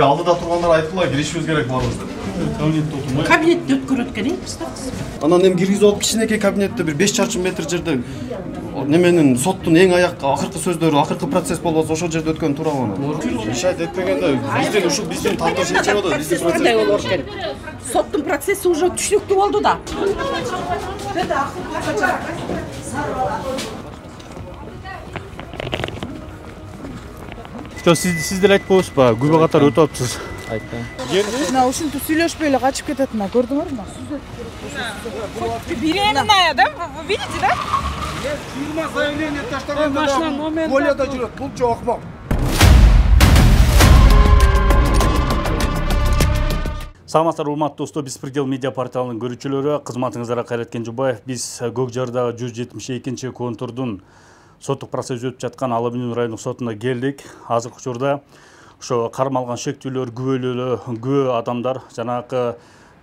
Алдыда тургандар айткыла, киришибиз керек барыбыз деп. Кабинетте отурмай. Кабинетте өткөрөткөн представьтесиз. Анан эми киргизип алып кичинекей кабинетте бир 5 чарчы метр жерде неменин соттун эң аякка акыркы сөздөрү, акыркы процесс болуп атса ошол жерде өткөн туурабы анан? Ишайт этпегенде биздин ушул биздин тантор чечип атат, биздин Кандай болор экен? Соттун процесси уже түшүнүктүү болду да. Siz de айтып коесузбу, күбө катары өтүп атыпсыз. Айттым. Мына ушинтип сүйлөшпөй эле качып кетет мына, көрдүңөрбү? Беременная, да? Вы видите, да? Фирма заявление таштаганда полияда жүрөт. Бул жокмок. Саламатсыздар, урматтуу достор, Беспредел медиа порталынын көрүүчүлөрү, кызматыңыздарга Кайрат Кенжебаев. Биз Көкжардагы 172-чи контурдун соттук процесс өтүп жаткан Алабинин райондук сотуна келдик. Азыркы учурда ошо кармалган шектүүлөр, күбө адамдар, жанагы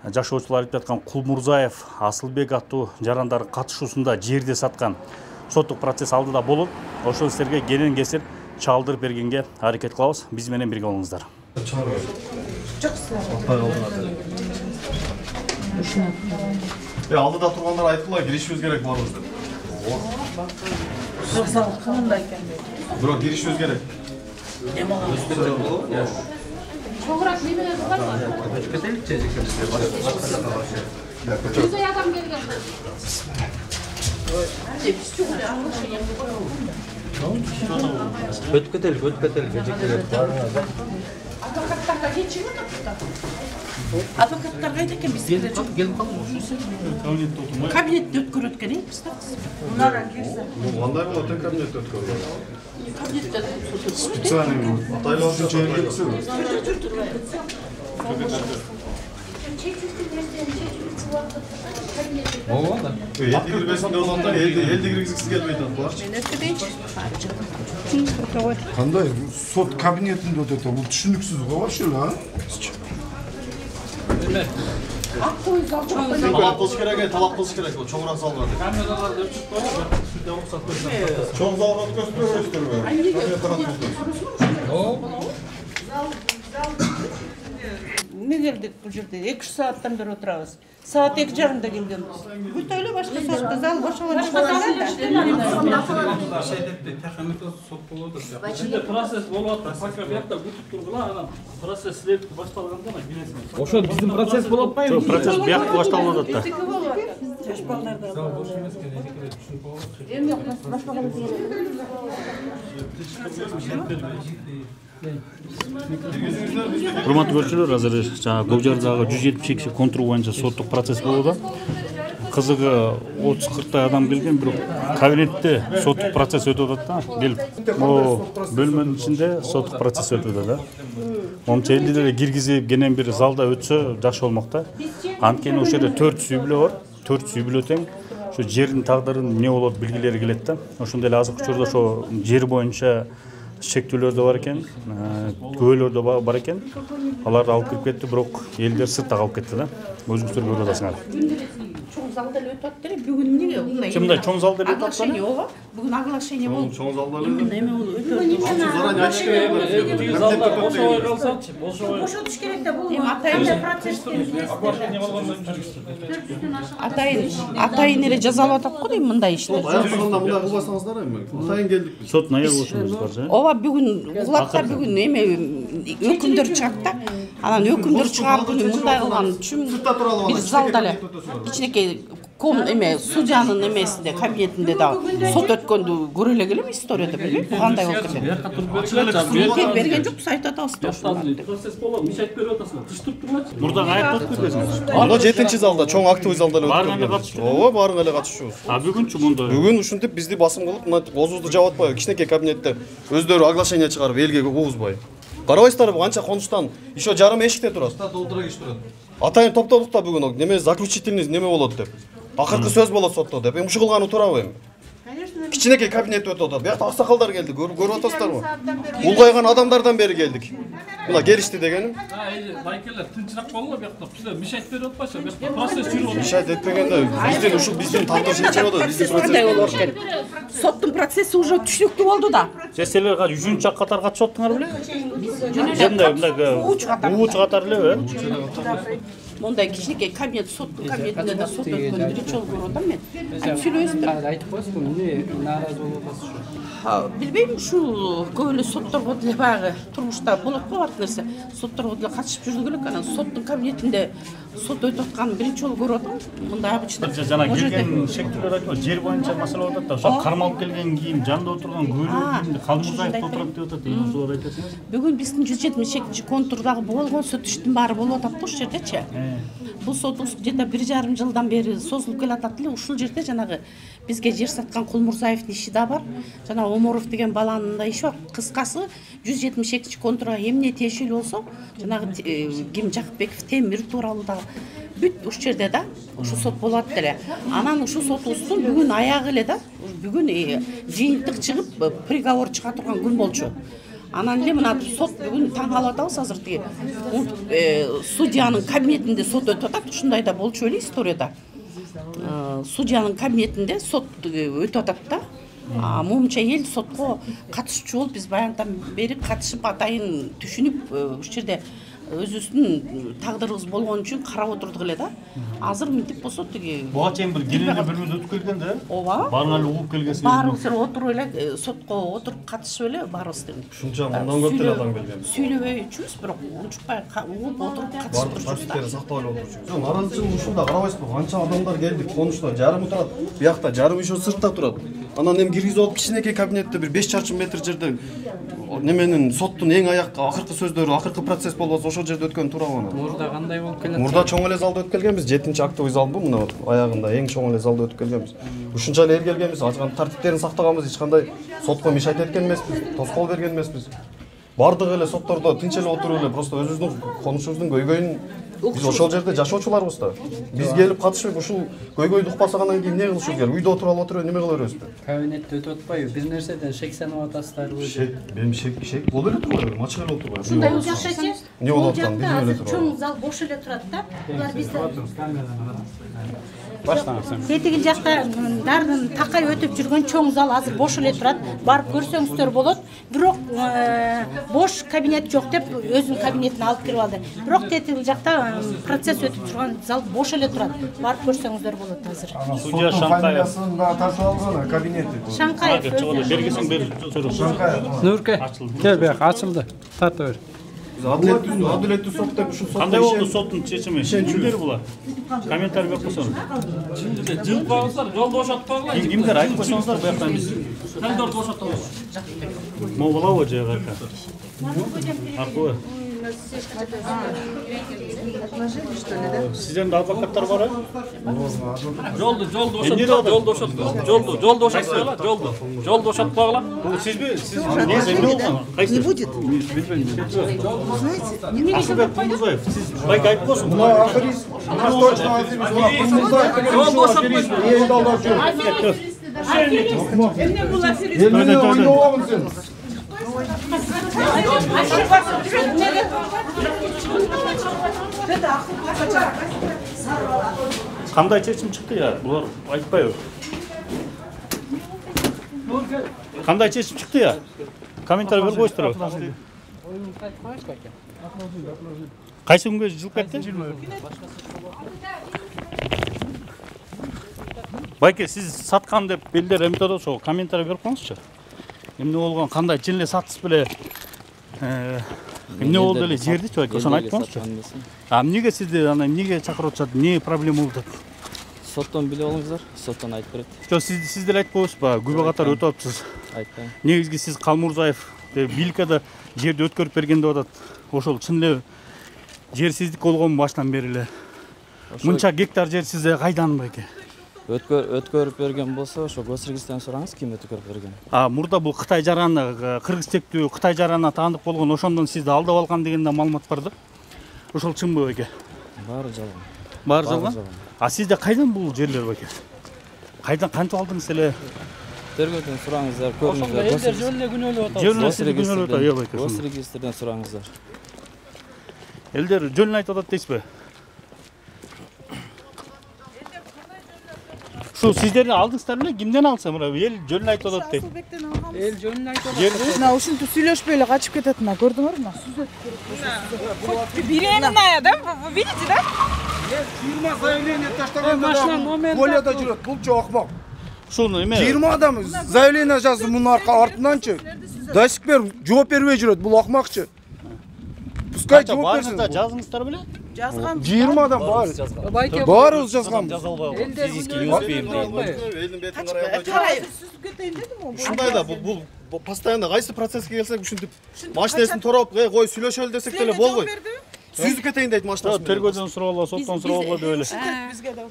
жашоочулар айтып жаткан Кулмурзаев, Асылбек аттуу жарандардын катышуусунда жерди саткан соттук процесс алдыда болуп, ошол силерге кенен кесип чалдырып бергенге аракет кылабыз. Биз менен бирге болуңуздар. Алдыда тургандар айткыла, киришибиз керек барыбыз деп. Кандай экен? Бирок киришибиз керек. Çoğurak ne bileyim var mı? Yüze adam geldi. Kötketel geciktirip Advokatlarga geçiyor mu? Advokatlar kayda ekan bizga çok. Кабинетте отурмай. Kabinette өткөрөткөн представьтесиз. Мунара кирсе. Кандай болот экен кабинетте өткөргөн? Kabinette Специальный атайлар үчүн жерге кетсе. Элди кирбесин деп атат, элди киргизгиси келбей атат буларчы. Кандай сот кабинетинде өтөт, бул түшүнүксүз го вообще эле, а? Талап кылыш керек, талап кылыш керек. Чоңураак залга деп. Камераларды өчүп коюп, сүрдө уруксат берсеңиз. Чоң залга өткөзбөйсүздөрбү? Не келдик бул жерде? 2-3 сааттан бери отурабыз. Саат 2:30-да келген. Бүт эле башка сотто зал бошогон Процесс болуп атат, пока буякта күтүп тургула, анан процесс следствие башталганда билесиңиз. Ошо биздин процесс болуп атпайбы? Жок, процесс буякта башталып атат да. Жаш балдарда. Урматтуу көрүүчүлөр, азыр жана Көкжардагы 172-чи контур боюнча соттук процесс болууда. Кызыгы 30-40 адам келген, бирок кабинетте соттук процесс өтүп атат да. Келип, могу бөлмөнүн ичинде соттук процесс өтүп атат да. Момча элди деле киргизип, кенен бир залда өтсө жакшы болмок да. Анткени ошол жерде 4 сүйбүлө бар, 4 сүйбүлө тең. Ошо жердин тагдырын эмне болот билгилери келет да. Ошондой эле азыркы учурда ошо жер боюнча шектүүлөр да бар экен, күбөлөр да бар экен. Аларды алып кирип кетти, бирок элдер сыртта калып кетти да. Өзүңүздөр көрүп атасыңар. чоң залда эле өтүп атты эле. Бүгүн эмнеге мындай? Кимде чоң залда эле өтүп атты? Ооба. Бүгүн оглашение болду. Чоң залда эле. Эме болду. Бошотуш керек да бул. Атайын эле жазалап атат го дейм мындай ишти. Аяктаганда мындай кылбасаңыздар эми. Атайын келдик биз. Соттун аягы болушубуз бар же. Ооба бүгүн угулат да бүгүн эме өкүмдөр чыгат да. Анан өкүмдөр чыгар күнү мындай кылган үчүн бир залда эле кичинекей эме судьянын эмесинде кабинетинде да сот өткөндү көрө эле келем историяда билбейм кандай болуп кетет. Берген жокпуз, айтып атабыз. Процесс болот, миш айтып берип атасыңар. Тыштырып тургулачы. Мурдагы айтып бербесиңиз. Анда 7-чи залда, чоң актовый залда эле өткөргөн. Ооба, баарың эле катышчубуз. А бүгүнчү мында? Бүгүн ушинтип бизди басым кылып, мына козубузду жаап атпайбы, кичинекей кабинетте өздөрү оглашение чыгарып элге угузбай. Карабайсыздарбы, канча конуштан еще жарым эшикте турат. Толтура киш турат. Атайын топтодук да бүгүн неме заключительный неме болот деп. Акыркы сөз болот сотто деп. Эми ушул кылганы туурабы эми? Конечно, кичинекей кабинет өтүп атат. Биякта аксакалдар келди. Көрүп атасыздарбы? Улгайган адамдардан бери келдик. Мына келишти дегеним. Байкелер тынчыраак болгула буякта. Бизде мешайт берип атпайсызбы? Буякта процесс жүрүп атат. Мешайт этпегенде биздин тартыш чечип атат. Биздин Кандай болуш процесс. керек? Соттун процесси уже түшүнүктүү болду да. Силер 3 катар катышып аттыңар беле? Уучу катар эле, Мондай кичинекей кабинет, соттун кабинетинде да сот өткөн биринчи жолу көрүп атам мен. Сүйлөйсүздөр. Айтып коесузбу, эмне нааразы болуп атасыз ушу? Билбейм, ушул көп эле сотторго деле баягы турмушта болот го ар нерсе. Сотторго деле катышып жүрдүк элек, анан соттун кабинетинде сот өтүп атканын биринчи жолу көрүп атам. Мындай обычно. Жана келген шектүүлөр айтып, жер боюнча маселе болуп атат да. Ошо кармалып келген кийим, жанында отурган көйлөк, Калмурзаев отурат деп атат. Ошолор айтасыңыз. Бүгүн биздин 178 контурдагы болгон сот иштин баары болуп атат го ушул жердечи. Бул сотубуз где-то 1,5 жылдан бери созулуп келатат эле. Ушул жерде жанагы бизге жер саткан Кулмурзаевдин иши да бар. Жана Оморов деген баланын да иши бар. Кыскасы 172 контурга эмне тиешелүү болсо, жанагы ким Жакыпбеков Темир тууралуу да бүт ушул жерде да ушу сот болот деле. Анан ушул сотубуздун бүгүн аягы эле да. Бүгүн жыйынтык чыгып приговор чыга турган күн болчу. Анан эле мына сот бүгүн таң калып атабыз азыр тиги судьянын кабинетинде сот өтүп атат. Ушундай да болчу эле историяда. Судьянын кабинетинде сот өтүп атат да. Момунча эл сотко катышчу болуп биз баягыдан бери катышып атайын түшүнүп ушул жерде өзүбүздүн тагдырыбыз болгон үчүн карап отурдук эле да. Азыр мынтип болсо тиги Буга чейин бир келеле бир өтүп келген да. Ооба. Баарыңар эле угуп келгенсиз. Баарыбыз эле отуруп эле сотко отуруп катышып эле баарыбыз тең. Ушунча мындан көп деле адам келген. Сүйлөбөйчүбүз, бирок унчукпай угуп отуруп катышып турчубуз да. Сактап эле отурчубуз. Наразычылык ушунда карабайсызбы? Канча адамдар келди, конушта жарымы турат. Биякта жарымы ишо сыртта турат. Анан эми киргизип алып кичинекей кабинетте бир 5 чарчы метр жерде неменин соттун эң акыркы сөздөрү, акыркы процесс болбосо ошол жерде өткөн туурабы ана? Мурда кандай болуп келет? Мурда чоң эле залда өтүп келгенбиз, 7-актовый залбы мына аягында эң чоң эле залда өтүп келгенбиз. Ушунча эле эл келгенбиз, ачкан тартиптерин сактаганбыз, эч кандай сотко мешайт эткен эмеспиз, тоскоол берген эмеспиз. Бардык эле соттордо тынч эле отуруп эле просто өзүбүздүн конушубуздун көйгөйүн биз ошол жерде жашоочуларбыз да. Биз келип катышып ушул көйгөйдү укпасак анан кийин эмне кылышыбыз керек? Үйдө отуруп алып отуруп неме кыла беребизби? Кабинетте өтүп атпайбы? Бир нерседен шексенип атасыздарбы? Мен шек болуп эле турбайбы? Ачык эле отурбайбы? Ушундай жакшачы. Не болуп аткан? Биз эле Чоң турабы? зал бош эле турат да. Булар бизде Баштаңыз. Тетиги жакта дардын такай өтүп жүргөн чоң зал азыр бош эле турат. Барып көрсөңүздөр болот. Бирок бош кабинет жок деп өзүнүн кабинетине алып кирип алды. Бирок тетиги жакта процесс өтүп турган зал бош эле турат. Барып көрсөңүздөр болот азыр. Судья Шанкаев. Тартып алган кабинети. Шанкаев. Бергесиң бер сөйлөп. Нурке, кел бияка ачылды. Тарта бер. Адилеттүү сот деп ушул сот Кандай болду соттун чечими? Кимдер булар? Комментарий берип койсоңуз. Жылып калсаңыздар, жолду бошотпагыла. Кимдер айтып койсоңуздар, буяктан биз Кандорду бошотпагыла. Могулабы жайга аркылы. Сиздерде адвокаттар бар, Жолду бошотпагыла. Жолду бошотпагыла, жолду бошотпагыла. Сизби? Сиз эмне болгон? Кайсы? Не будет. Асылбек Кулмурзаев, сиз байка айтып койсуң. Мына аферист, мына точно аферист, мына Кулмурзаев элди алдап жүр. Эмне бул аферист? Элди ойнобогун сен. Кандай чечим чыкты я? Булар айтпайбы? Кандай чечим чыкты я? Комментарий берип койсуздар. Кайсы күнгө жылып кетти? Байке, сиз саткан деп белдер эмтеді ошо комментарий берип коюңузчу. Эмне болгон, кандай чын эле сатсыз беле эмне болду эле жердичи байке, ошону айтып коюңузчу. Эмнеге сизди ана эмнеге чакырып атышат, эмне проблема болуп атат? Соттон билип алыңыздар, соттон айтып берет. Жок, сиз деле айтып коесузбу, күбө катар өтүп атыпсыз. Айтпайм. Негизги сиз Калмурзаев Билкада жерди өткөрүп берген деп атат. Ошол чын эле жерсиздик болгон баштан бери эле. Мынча гектар жер сизде кайдан байке? Өткөрүп берген болсо, ошо Госрегистрден сураңыз, ким өткөрүп берген. Мурда бул Кытай жараны, кыргыз тектүү Кытай жаранына таандык болгон, ошондон сизди алдап алган деген да маалымат бар да. Ошол чынбы байке? Баары жалган. Баары жалган? Сизде кайдан бул жерлер байке? Кайдан кантип алдыңыз эле? Тергөөдөн сураңыздар, Ошондо көрүңүздөр. элдер жөн эле күнөөлөп атат. Жөн күнөөлөп атат, ыя байке. Госрегистрден сураңыздар. Элдер жөн айтып атат дейсизби? Şu sizlerin aldыңыздар беле? Кимден алса мына эл жөн айтып атат дейт. Эл жөнүн айтып атат. Жерди Мына ушинтип сүйлөшпөй эле качып кетет мына, көрдүңөрбү мына? Беременная, да? Вы видите, да? 20 заявление таштаганда полияда жүрөт. Бул жок акмак. Шуну эме 20 адам заявление жазды мунун артынанчы. До сих пор жооп бербей жүрөт. Бул акмакчы. Пускай жооп берсин. барыңыздар жазыңыздар беле? Жазган 20 адам бар. Байке Баарыбыз жазганбыз. элдер күнөөлөп Элдин бетин карай. Ушундай да бул постоянно кайсы процесске келсек ушинтип машинесин тороп, кой сүйлөшөлү десек деле болбойт. Сүзүп кетейин дейт машинасын. Тергөөдөн сурап алып, соттон сурап алып деп эле.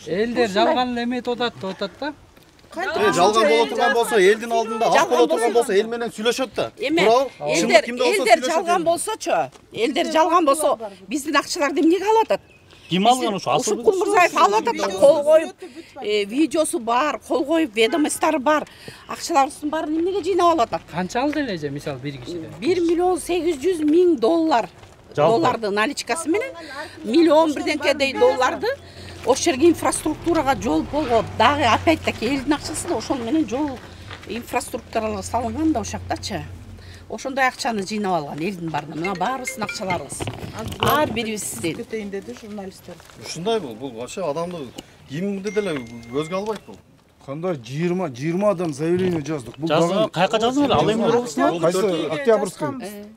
элдер жалган эле эметип атат да. Жалган боло турган болсо, элдин алдында ак боло турган болсо, эл менен сүйлөшөт да. Эме, элдер жалган болсочу, элдер жалган болсо, биздин акчаларды эмнеге алып атат? Ким алган ушу? Ушукул Мурзаев алып атат, кол коюп, видеосу бар, кол коюп, ведомостьтары бар. Акчаларыбыздын баарын эмнеге жыйнап алып атат? Канча алды эле мисалы бир кишиден? 1 миллион 800 миң доллар. Долларды наличкасы менен, миллион бирденкедей долларды ошол жерге инфраструктурага жол болгон, дагы опять-таки элдин акчасы да ошол менен жол инфраструктуралар салынган да ошоктачы. Ошондой акчаны жыйнап алган элдин баарына. Мына баарыбыздын акчаларыбыз. Ар бирибиздин. кетейин деди журналисттер. Ушундай бул вообще адамды кимди деле көзгө албайт бул. Кандай 20 адам заявление жаздык. Бул Кайка жаздыңар? Ал эми облустун кайсы Октябрьский?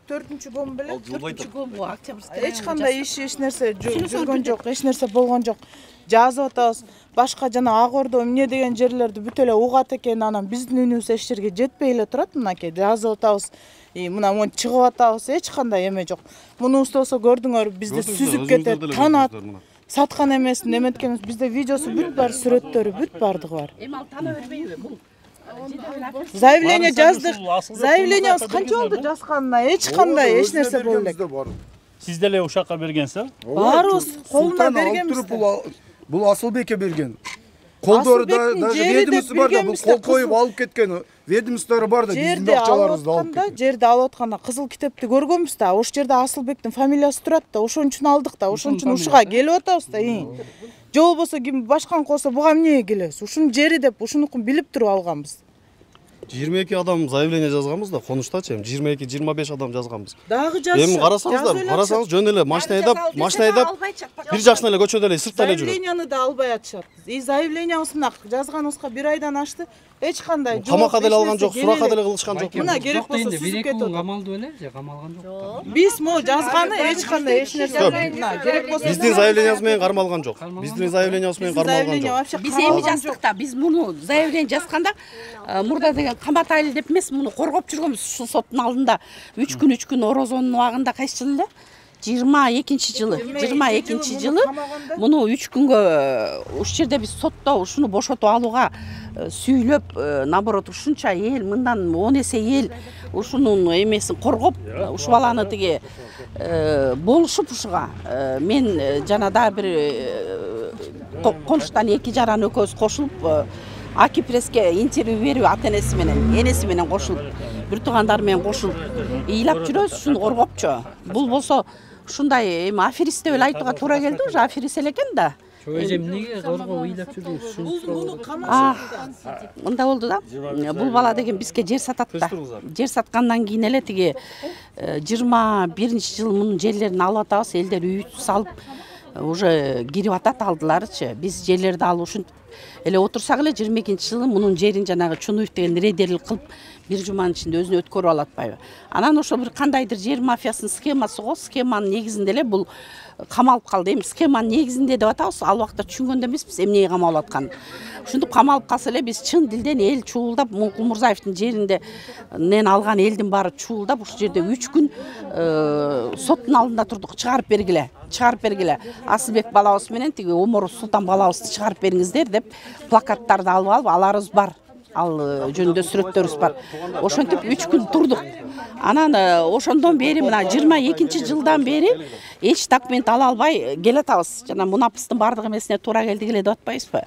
4-ком беле? 4-ком бу Октябрьский. Эч кандай эч нерсе жүргөн жок, эч нерсе болгон жок. Жазып атабыз. Башка жана Ак Ордо эмне деген жерлерди бүт эле угат экен, анан биздин үнүбүз эч жерге жетпей эле турат. Мынакей жазып атабыз. Мына монтип чыгып атабыз, эч кандай эме жок. Мунубузду болсо көрдүңөр, бизди сүзүп кетет, танат. Саткан эмесин эметкенбиз, бизде видеосу бүт бар, сүрөттөрү бүт бардыгы бар. Эми ал тана бербейби бул? Заявление жаздык. Заявлениябыз канча болду жазганына? Эч кандай, эч нерсе болбой элек. Сиз деле ушакка бергенсиз? Баарыбыз колуна бергенбиз. Бул Асылбекке берген. Колдору да даже ведомство бар да, бул кол коюп алып кеткен ведомстволор бар да, биздин акчаларыбызды алып кеткен. Жерди алып атканда кызыл китепти көргөнбүз да, ошол жерде Асылбектин фамилиясы турат да, ошон үчүн алдык да, ошон үчүн ушуга келип атабыз да. Же болбосо ким башкан колсо буга эмнеге келебиз? Ушунун жери деп, ушунукун билип туруп алганбыз. 22 адам заявление жазганбыз да, конуштачы, 22-25 адам жазганбыз. Дагы жазып. Эми карасаңыз жөн эле машина айдап, бир жакшына эле көчөдө эле сыртта эле жүрөт. Заявленияны да албай атышат. Заявлениябыз мына жазганыбызга 1 айдан ашты. Эч кандай жок. Камакка деле алган жок, суракка деле кылышкан жок. Мына керек болсо сүзүп кетет. Камалды беле же камалган жок? Биз мо жазганы эч кандай эч нерсе жок. Керек болсо Биздин заявлениябыз менен кармалган жок. Биздин заявлениябыз менен кармалган жок. Биз эми жаздык да, биз муну заявление жазганда мурда деген каматайлы деп эмес, муну коргоп жүргөнбүз ушул соттун алдында 3 күн орозонун убагында кайсы жыл эле? 22 жылы муну 3 күнгө ушул жерде биз сотто ушуну бошотуп алууга сүйлөп, наоборот ушунча эл мындан 10 эсе эл ушунун эмесин коргоп, ушу баланы тиги болушуп ушуга мен жана да бир конуштан 2 жаран экөөбүз кошулуп Аки преске интервью берип ата энеси менен, энеси менен кошулуп, бир туугандар менен кошулуп ыйлап жүрөбүз, ушуну коргопчу. Бул болсо ушундай эми аферист деп эле айтууга туура келди, уже аферист эле экен да. Өзү эмнеге коргоп ыйлап жүрдүңүз? Мында болду да. Бул бала деген бизге жер сатат да. Жер саткандан кийин эле тиги 21-жыл мунун жерлерин алып атабыз, элдер үй салып уже кирип атат алдыларычы. Биз жерлерди алып ушинтип эле отурсак эле 22-жылы мунун жерин жанагы Чунуев деген рейдерлик кылып бир жуманын ичинде өзүнө өткөрүп алып атпайбы. Анан ошо бир кандайдыр жер мафиясынын схемасы го, схеманын негизинде эле бул камалып калды. Эми схеманын негизинде деп атабыз, ал убакта түшүнгөн эмеспиз эмнеге камалып атканын. Ушинтип камалып калса эле биз чын дилден эл чуулдап, Муңкул Мурзаевдин жеринде нен алган элдин баары чуулдап, ушул жерде 3 күн соттун алдында турдук, чыгарып бергиле. Асылбек балабыз менен тиги Оморов Султан балабызды чыгарып бериңиздер деп плакаттарды алып аларыбыз бар. ал жөнүндө сүрөттөрүбүз бар. Ошентип 3 күн турдук. Анан ошондон бери мына 22 жылдан бери эч документ ала албай келатабыз. Жана мунапыстын бардык эмесине туура келди деп атпайбызбы?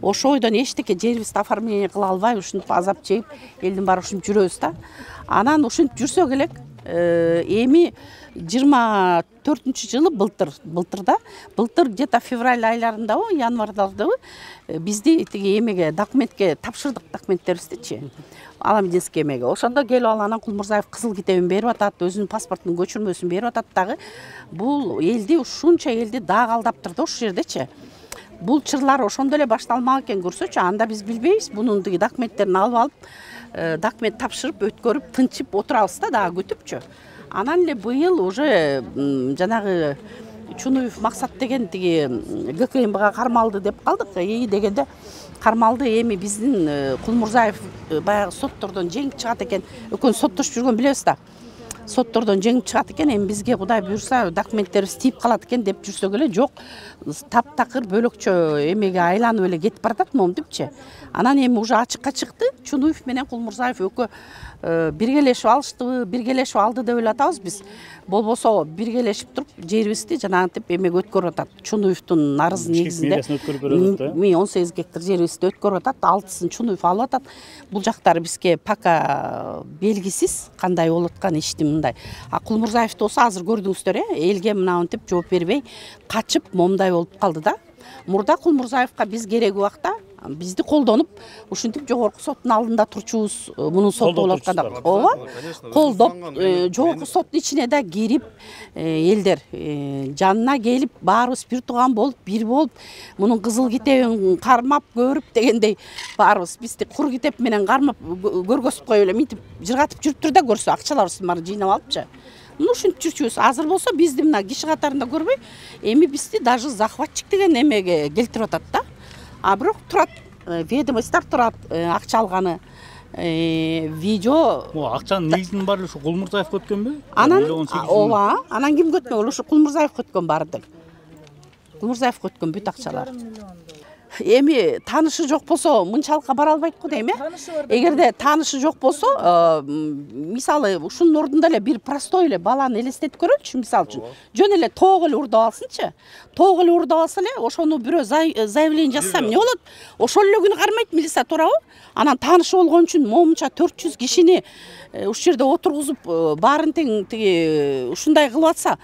Ошо ойдон эчтеке жерибизди оформление кыла албай, ушинтип азап чегип, элдин баары ушинтип жүрөбүз да. Анан ушинтип жүрсө элек, эми 24-жылы былтыр где-то февраль айларындабы, январдабы бизди тиги эмеге документке тапшырдык, документтерибиздичи. Аламединский эмеге. Ошондо келип анан Кулмурзаев кызыл китебин берип атат, өзүнүн паспортунун көчүрмөсүн берип атат дагы. Бул элди ушунча элди дагы алдап турду ошол жердечи. Бул чырлар ошондо эле башталмак экен көрсөчү, анда биз билбейбиз, бунун тиги документтерин алып алып, документ тапшырып, өткөрүп, тынчып отурабыз да, дагы күтүпчү. Анан эле быйыл уже жанагы Чунуев Максат деген тиги ГКМБга кармалды деп калдык. Дегенде кармалды, эми биздин Кулмурзаев баягы соттордон жеңип чыгат экен. Өкөн соттошуп жүргөн билебиз да. Соттордон жеңип чыгат экен, эми бизге Кудай буйрса документтерибиз тийип калат экен деп жүрсөк эле, жок. Таптакыр бөлөкчө эмеге айланып эле кетип баратат момдипчи. Анан эми уже ачыкка чыкты. Чунуев менен Кулмурзаев экөө биргелешип алыштыбы, биргелешип алды деп эле атабыз биз. Болбосо биргелешип туруп жерибизди жанагынтип эмеге өткөрүп атат. Чунуевдун арызы негизинде 18 гектар жерибизди өткөрүп атат, 6-сын Чунуев алып атат. Бул жактары бизге пока белгисиз кандай болуп аткан ишти мындай. А Кулмурзаевди болсо азыр көрдүңүздөр, элге мынантип жооп бербей качып момундай болуп калды да. Мурда Кулмурзаевка биз кереги убакта бизди колдонуп, ушинтип жогорку соттун алдында турчубуз, мунун соту болуп атканда. Ооба, колдоп, жогорку соттун ичине да кирип, элдер жанына келип, баарыбыз бир тууган болуп, бир болуп, мунун кызыл китебин кармап көрүп дегендей баарыбыз бизди кур китеп менен кармап көргөзүп коюп эле минтип жыргатып жүрүптүр да, көрсө акчаларыбызды баары жыйнап алыпчы. Муну ушинтип жүрчүбүз. Азыр болсо бизди мына киши катарында көрбөй, эми бизди даже захватчик деген эмеге келтирип атат да. А бирок турат, ведомостьтар турат, акча алганы, видео. Акчанын негизинин баары ушу Кулмурзаевге өткөнбү? Анан ооба, анан ким өткөн? Ушу Кулмурзаевге өткөн баардык. Кулмурзаевге өткөн бүт акчалар. Эми таанышы жок болсо мынчалыкка бара албайт го дейм, Эгерде таанышы жок болсо, мисалы ушунун ордунда эле бир простой эле баланы элестетип көрөлүчү, мисалы үчүн. Жөн эле тоок эле урдап алсынчы. Тоок эле урдап алса эле, ошону бирөө заявление жазса эмне болот? Ошол эле күнү кармайт милиция, туурабы? Анан таанышы болгон үчүн момунча 400 кишини ушул жерде отургузуп, баарын тең тиги ушундай кылып атса,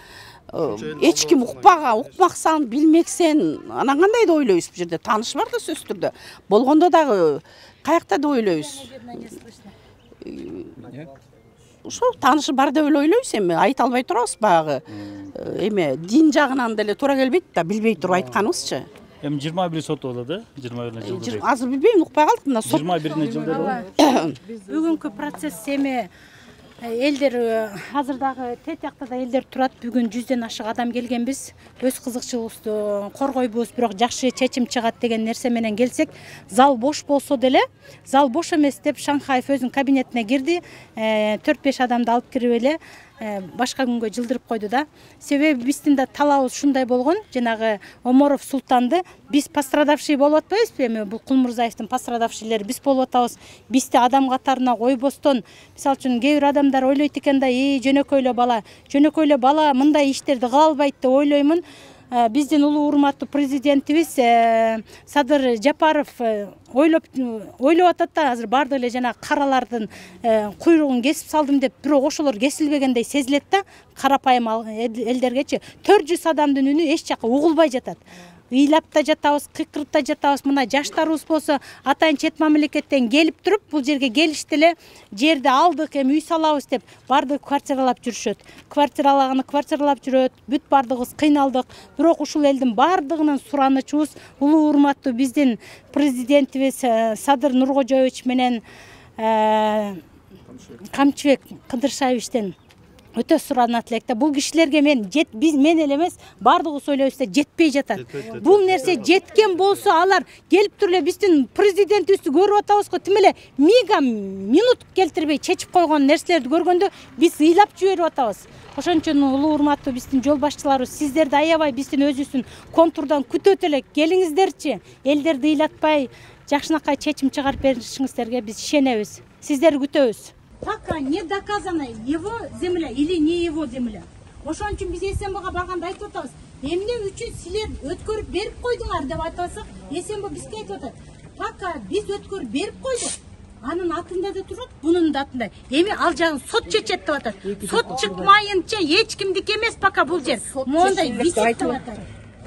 эч ким укмаксан, билмексен, анан кандай деп ойлойбуз бул жерде? Таанышы бар да сөзсүз түрдө. Болгондо дагы каякта деп ойлойбуз? Ошо таанышы бар деп ойлойбуз, эми айта албай турабыз баягы. Эме дин жагынан деле туура келбейт да, билбей туруп айтканыбызчы. Эми 21 соту болот, 21 жылда. Азыр билбейм, укпай калдык мына сот. 21 жылда. Бүгүнкү процесс эми элдер азыр дагы тет жакта да элдер турат. Бүгүн 100ден ашык адам келгенбиз. Өз кызыкчылыгыбызды коргойбуз, бирок жакшы чечим чыгат деген нерсе менен келсек, зал бош болсо деле, зал бош эмес деп Шанхаев өзүнүн кабинетине кирди. 4-5 адамды алып кирип эле башка күнгө жылдырып койду да. Себеби биздин да талабыбыз ушундай болгон, жанагы Оморов Султанды биз пострадавший болуп атпайбызбы? Эми бул Кулмурзаевдин пострадавшийлери биз болуп атабыз. Бизди адам катарына койбостон, мисалы үчүн кээ бир адамдар ойлойт экен да, жөнөкөй эле бала мындай иштерди кыла албайт деп ойлоймун. Биздин улуу урматтуу президентибиз Садыр Жапаров ойлоп атат да, азыр бардык эле жана каралардын куйругун кесип салдым деп, бирок ошолор кесилбегендей сезилет да, карапайым элдергечи. 400 адамдын үнү эч жака угулбай жатат. ыйлап да жатабыз, кыйкырып да жатабыз. Мына жаштарыбыз болсо атайын чет мамлекеттен келип туруп, бул жерге келишти эле, жерди алдык, эми үй салабыз деп бардык квартиралап жүрүшөт. Квартиралап жүрөт, бүт бардыгыбыз кыйналдык. Бирок ушул элдин бардыгынын суранычыбыз улуу урматтуу биздин президентибиз Садыр Нуркожоевич менен Камчыбек Кыдыршаевичтен өтө суранат элек да. Бул кишилерге мен эле эмес, бардыгы сөйлөбүз да жетпей жатат. Бул нерсе жеткен болсо алар келип туруп эле биздин президентибизди көрүп атабызго, тим эле мига минут келтирбей чечип койгон нерселерди көргөндө биз ыйлап жиберип атабыз. Ошон үчүн улуу урматтуу биздин жол башчыларыбыз, сиздерди аябай биздин өзүбүздүн контурдан күтөт элек. Келиңиздерчи, элдерди ыйлатпай, жакшынакай чечим чыгарып беришиңиздерге биз ишенебиз. Сиздерди күтөбүз. Пока не доказано его земля или не его земля. Ошон үчүн биз СМБга барганда айтып атабыз. Эмне үчүн силер өткөрүп берип койдуңар деп айтасак, СМБ бизге айтып атат. Пока биз өткөрүп берип койдук. Анын атында да турат, бунун да атында. Эми ал жагын сот чечет деп атат. Сот чыкмайынча эч кимдики эмес пока бул жер. Мондай висит деп атат.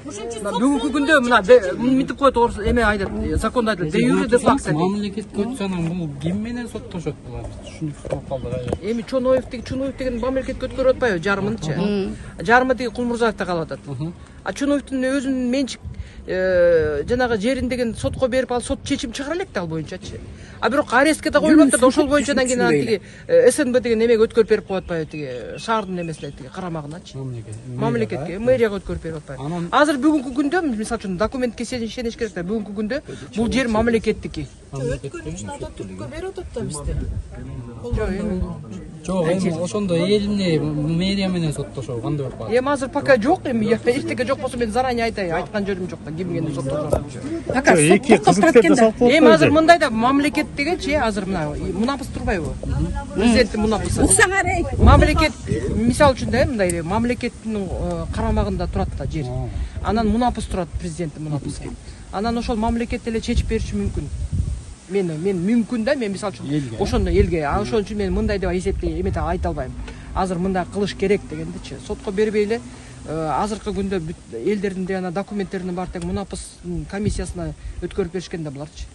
Бүгүнкү күндө мына мынтип коет орус эме айтат, закондо айтат. Де юре де факт. Мамлекет көтсөнүн бул ким менен соттошот булар? Түшүнүп калдык. Эми Чуноев деген мамлекет өткөрүп атпайбы, жарымынчы. Жарымы тиги Кулмурзаевде калып атат. А Чуноевдин өзүнүн менчик жанагы жерин деген сотко берип ал сот чечим чыгара элек да ал боюнчачы. А бирок арестке да коюлуп атат, ошол боюнчадан кийин тиги СНБ деген эмеге өткөрүп берип коюп атпайбы, тиги шаардын эмесине, тиги карамагыначы. Мамлекетке, мэрияга өткөрүп берип атпайбы. Азыр бүгүнкү күндө, мисалы үчүн документке ишениш керек да, бүгүнкү күндө бул жер мамлекеттики. Өткөрүүчүн ататтуулукка берип атат да бизде. Жок, эми ошондо элине мэрия менен соттошобу, кандай болуп калат? Эми азыр пока жок, эми эчтеке жок болсо мен заранее айтайын, айткан жерим жок да, ким менен соттошот. Пока сот эми азыр мындай да, мамлекет дегенчи азыр мунапыс турбайбы? Президенттин мунапысы. Уксаңар эй. Мамлекет, мисалы үчүн да, мындай мамлекеттин карамагында турат да жер. Анан мунапыс турат, президенттин мунапысы. Анан ошол мамлекет эле чечип бериши мүмкүн. Мен мүмкүн да, мен мисалы үчүн ошондо элге, ошон үчүн мен мындай деп эсептей эмете айта албайм. Азыр мындай кылыш керек дегендичи. Сотко бербей эле азыркы күндө элдердин жана документтеринин баары тең мунапыс комиссиясына өткөрүп беришкен да буларчы.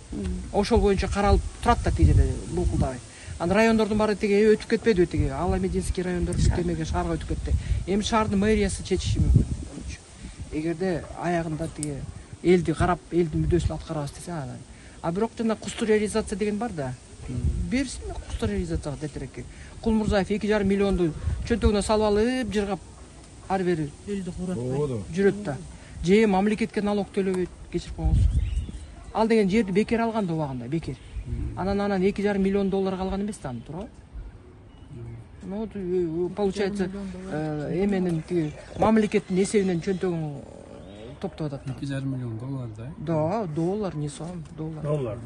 Ошол боюнча каралып турат да тиги жерде булкулдабай. Анан райондордун баары тиги өтүп кетпедиби тиги Ала-Мединский райондор бүт шаарга өтүп кетти. Эми шаардын мэриясы чечиши мүмкүн. Эгерде аягында тиги элди карап, элдин мүддөсүн аткарабыз десе анан. А бирок жана кусту реализация деген бар да. Берсин кусту реализацияга тетирекке. Кулмурзаев 2,5 миллионду чөнтөгүнө салып алып, жыргап ар бери элди куратпай жүрөт да. Же мамлекетке налог төлөбөйт, кечирип коңуз. Ал деген жерди бекер алган да убагында, бекер. Анан 2,5 миллион доллар калган эмес да аны, туурабы? Ну, получается, эменин тиги мамлекеттин эсебинен чөнтөгүн топтоп атат. 2,5 миллион доллар да? Да, доллар, не сом, доллар.